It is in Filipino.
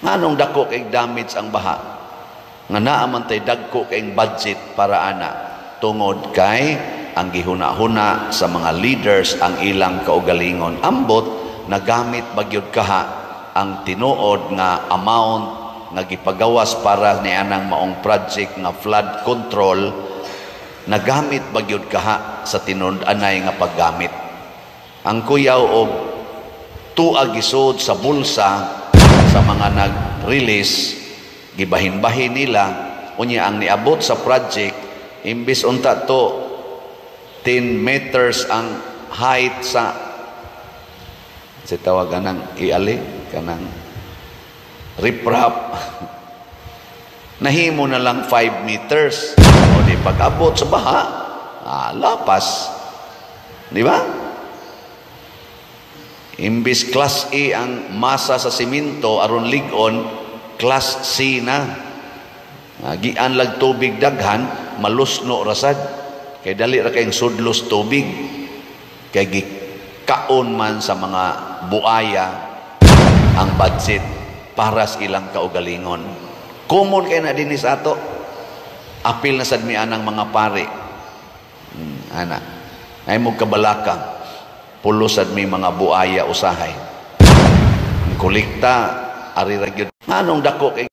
Anong dako kay damage ang baha? Nga naaman tay dagko kay budget para ana tungod kay ang gihuna-huna sa mga leaders ang ilang kaugalingon. Ambot nagamit bagyod kaha ang tinuod nga amount nga gipagawas para ni anang maong project nga flood control, nagamit bagyod kaha sa tinud-anay nga paggamit. Ang kuyaw og tuag gisod sa bulsa sa mga nag-release, gibahin-bahin nila, unya ang niabot sa project, imbis unta to 10 meters ang height sa tawagan ng iali, kanang riprap, nahimo na lang 5 meters. O di pag-abot sa baha, lapas. Di ba? Imbis class A ang masa sa simento aron ligon, class C na. Gian lag tubig daghan, malusno rasad. Kay dali ra kayong sudlos tubig. Kay gikaon man sa mga buaya ang budget para sa ilang kaugalingon. Common kay na dinis ato. Apil na sad mi anang mga pare. Ana. Ay mo kabalaka. Pulusad may mga buaya usahay. Kolekta, ari ra gyud. Anong dako kay